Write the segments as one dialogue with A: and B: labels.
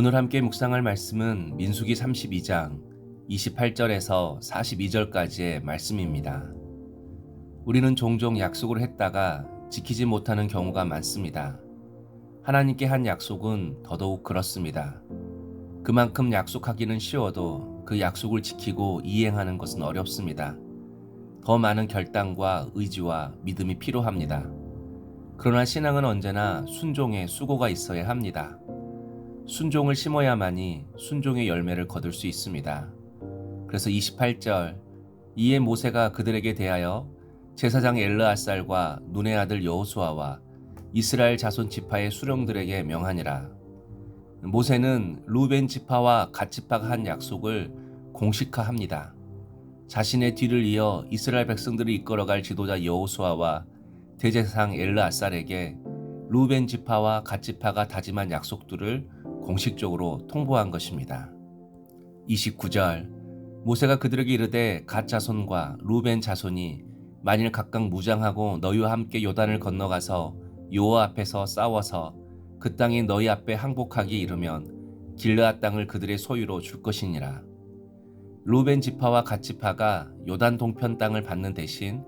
A: 오늘 함께 묵상할 말씀은 민수기 32장 28절에서 42절까지의 말씀입니다. 우리는 종종 약속을 했다가 지키지 못하는 경우가 많습니다. 하나님께 한 약속은 더더욱 그렇습니다. 그만큼 약속하기는 쉬워도 그 약속을 지키고 이행하는 것은 어렵습니다. 더 많은 결단과 의지와 믿음이 필요합니다. 그러나 신앙은 언제나 순종의 수고가 있어야 합니다. 순종을 심어야만이 순종의 열매를 거둘 수 있습니다. 그래서 28절, 이에 모세가 그들에게 대하여 제사장 엘르앗살과 눈의 아들 여호수아와 이스라엘 자손 지파의 수령들에게 명하니라. 모세는 루벤 지파와 갓 지파가 한 약속을 공식화합니다. 자신의 뒤를 이어 이스라엘 백성들을 이끌어갈 지도자 여호수아와 대제사장 엘르앗살에게 루벤 지파와 갓 지파가 다짐한 약속들을 공식적으로 통보한 것입니다. 29절, 모세가 그들에게 이르되 갓 자손과 루벤 자손이 만일 각각 무장하고 너희와 함께 요단을 건너가서 여호와 앞에서 싸워서 그 땅이 너희 앞에 항복하기 이르면 길르앗 땅을 그들의 소유로 줄 것이니라. 루벤 지파와 갓 지파가 요단 동편 땅을 받는 대신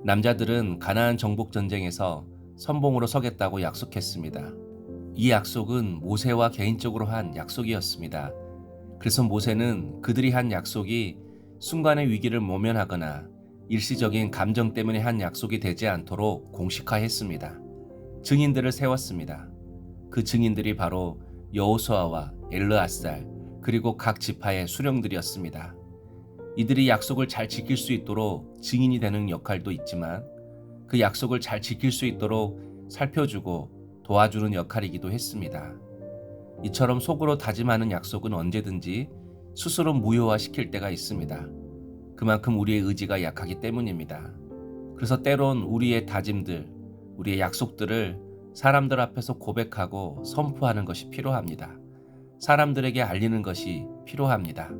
A: 남자들은 가나안 정복 전쟁에서 선봉으로 서겠다고 약속했습니다. 이 약속은 모세와 개인적으로 한 약속이었습니다. 그래서 모세는 그들이 한 약속이 순간의 위기를 모면하거나 일시적인 감정 때문에 한 약속이 되지 않도록 공식화했습니다. 증인들을 세웠습니다. 그 증인들이 바로 여호수아와 엘르앗살 그리고 각 지파의 수령들이었습니다. 이들이 약속을 잘 지킬 수 있도록 증인이 되는 역할도 있지만 그 약속을 잘 지킬 수 있도록 살펴주고 도와주는 역할이기도 했습니다. 이처럼 속으로 다짐하는 약속은 언제든지 스스로 무효화시킬 때가 있습니다. 그만큼 우리의 의지가 약하기 때문입니다. 그래서 때론 우리의 다짐들, 우리의 약속들을 사람들 앞에서 고백하고 선포하는 것이 필요합니다. 사람들에게 알리는 것이 필요합니다.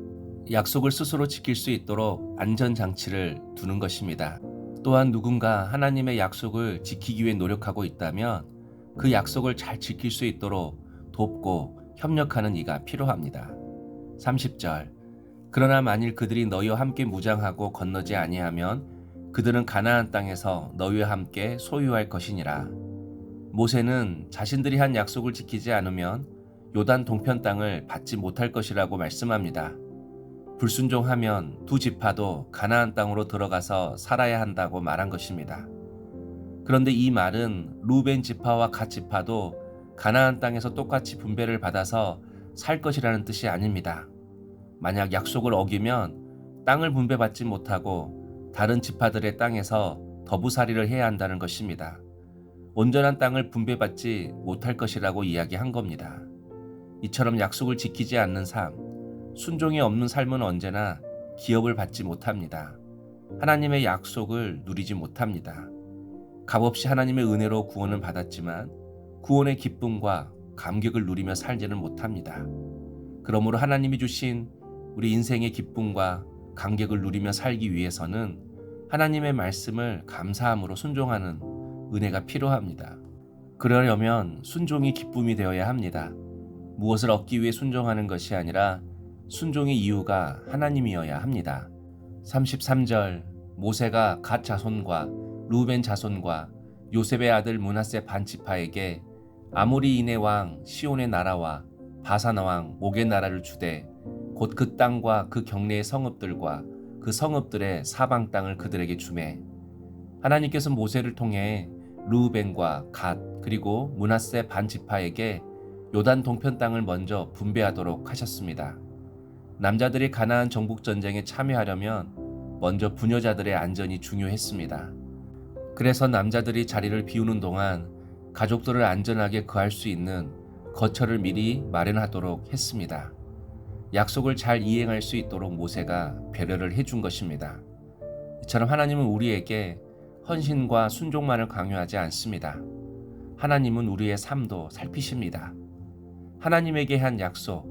A: 약속을 스스로 지킬 수 있도록 안전장치를 두는 것입니다. 또한 누군가 하나님의 약속을 지키기 위해 노력하고 있다면 그 약속을 잘 지킬 수 있도록 돕고 협력하는 이가 필요합니다. 30절, 그러나 만일 그들이 너희와 함께 무장하고 건너지 아니하면 그들은 가나안 땅에서 너희와 함께 소유할 것이니라. 모세는 자신들이 한 약속을 지키지 않으면 요단 동편 땅을 받지 못할 것이라고 말씀합니다. 불순종하면 두 지파도 가나안 땅으로 들어가서 살아야 한다고 말한 것입니다. 그런데 이 말은 루벤 지파와 갓 지파도 가나안 땅에서 똑같이 분배를 받아서 살 것이라는 뜻이 아닙니다. 만약 약속을 어기면 땅을 분배받지 못하고 다른 지파들의 땅에서 더부살이를 해야 한다는 것입니다. 온전한 땅을 분배받지 못할 것이라고 이야기한 겁니다. 이처럼 약속을 지키지 않는 삶, 순종이 없는 삶은 언제나 기업을 받지 못합니다. 하나님의 약속을 누리지 못합니다. 값없이 하나님의 은혜로 구원을 받았지만 구원의 기쁨과 감격을 누리며 살지는 못합니다. 그러므로 하나님이 주신 우리 인생의 기쁨과 감격을 누리며 살기 위해서는 하나님의 말씀을 감사함으로 순종하는 은혜가 필요합니다. 그러려면 순종이 기쁨이 되어야 합니다. 무엇을 얻기 위해 순종하는 것이 아니라 순종의 이유가 하나님이어야 합니다. 33절, 모세가 갓 자손과 루벤 자손과 요셉의 아들 므낫세 반 지파에게 아모리인의 왕 시온의 나라와 바산 왕 옥의 나라를 주되 곧 그 땅과 그 경내의 성읍들과 그 성읍들의 사방 땅을 그들에게 주매. 하나님께서 모세를 통해 르우벤과 갓 그리고 므낫세 반 지파에게 요단 동편 땅을 먼저 분배하도록 하셨습니다. 남자들이 가나안 정복 전쟁에 참여하려면 먼저 부녀자들의 안전이 중요했습니다. 그래서 남자들이 자리를 비우는 동안 가족들을 안전하게 거할 수 있는 거처를 미리 마련하도록 했습니다. 약속을 잘 이행할 수 있도록 모세가 배려를 해준 것입니다. 이처럼 하나님은 우리에게 헌신과 순종만을 강요하지 않습니다. 하나님은 우리의 삶도 살피십니다. 하나님에게 한 약속,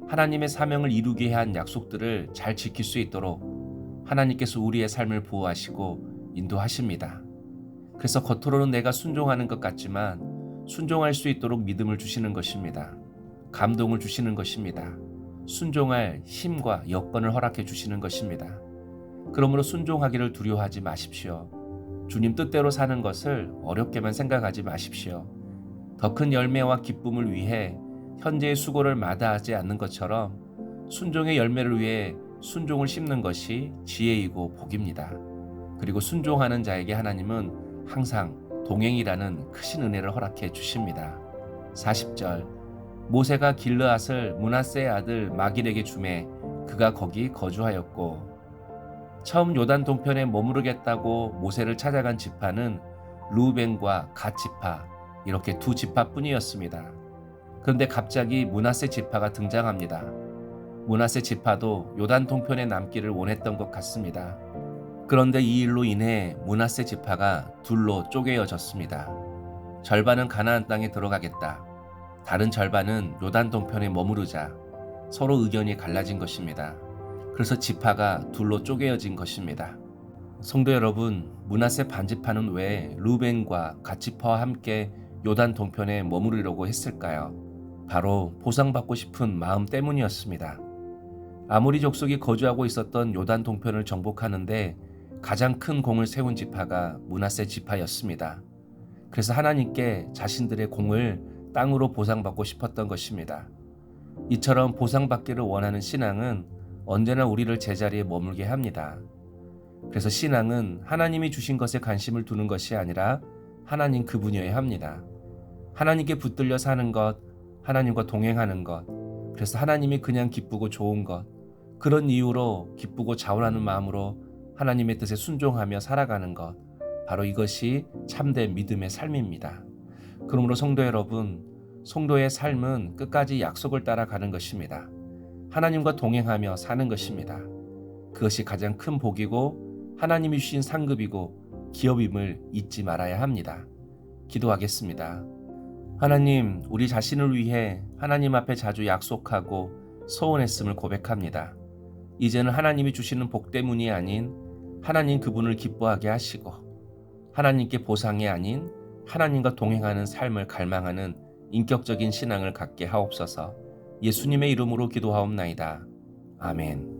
A: 하나님의 사명을 이루게 한 약속들을 잘 지킬 수 있도록 하나님께서 우리의 삶을 보호하시고 인도하십니다. 그래서 겉으로는 내가 순종하는 것 같지만 순종할 수 있도록 믿음을 주시는 것입니다. 감동을 주시는 것입니다. 순종할 힘과 여건을 허락해 주시는 것입니다. 그러므로 순종하기를 두려워하지 마십시오. 주님 뜻대로 사는 것을 어렵게만 생각하지 마십시오. 더 큰 열매와 기쁨을 위해 현재의 수고를 마다하지 않는 것처럼 순종의 열매를 위해 순종을 심는 것이 지혜이고 복입니다. 그리고 순종하는 자에게 하나님은 항상 동행이라는 크신 은혜를 허락해 주십니다. 40절 모세가 길르앗을 므낫세의 아들 마길에게 주매 그가 거기 거주하였고 처음 요단 동편에 머무르겠다고 모세를 찾아간 지파는 르우벤과 갓 지파 이렇게 두 지파뿐이었습니다. 그런데 갑자기 므낫세 지파가 등장합니다. 므낫세 지파도 요단 동편에 남기를 원했던 것 같습니다. 그런데 이 일로 인해 므낫세 지파가 둘로 쪼개어졌습니다. 절반은 가나안 땅에 들어가겠다. 다른 절반은 요단 동편에 머무르자 서로 의견이 갈라진 것입니다. 그래서 지파가 둘로 쪼개어진 것입니다. 성도 여러분, 므낫세 반지파는 왜 르우벤과 갓 지파와 함께 요단 동편에 머무르려고 했을까요? 바로 보상받고 싶은 마음 때문이었습니다. 아모리 족속이 거주하고 있었던 요단 동편을 정복하는데 가장 큰 공을 세운 지파가 므낫세 지파였습니다. 그래서 하나님께 자신들의 공을 땅으로 보상받고 싶었던 것입니다. 이처럼 보상받기를 원하는 신앙은 언제나 우리를 제자리에 머물게 합니다. 그래서 신앙은 하나님이 주신 것에 관심을 두는 것이 아니라 하나님 그분이어야 합니다. 하나님께 붙들려 사는 것, 하나님과 동행하는 것, 그래서 하나님이 그냥 기쁘고 좋은 것, 그런 이유로 기쁘고 자원하는 마음으로 하나님의 뜻에 순종하며 살아가는 것, 바로 이것이 참된 믿음의 삶입니다. 그러므로 성도 여러분, 성도의 삶은 끝까지 약속을 따라가는 것입니다. 하나님과 동행하며 사는 것입니다. 그것이 가장 큰 복이고 하나님이 주신 상급이고 기업임을 잊지 말아야 합니다. 기도하겠습니다. 하나님, 우리 자신을 위해 하나님 앞에 자주 약속하고 서원했음을 고백합니다. 이제는 하나님이 주시는 복 때문이 아닌 하나님 그분을 기뻐하게 하시고 하나님께 보상이 아닌 하나님과 동행하는 삶을 갈망하는 인격적인 신앙을 갖게 하옵소서. 예수님의 이름으로 기도하옵나이다. 아멘.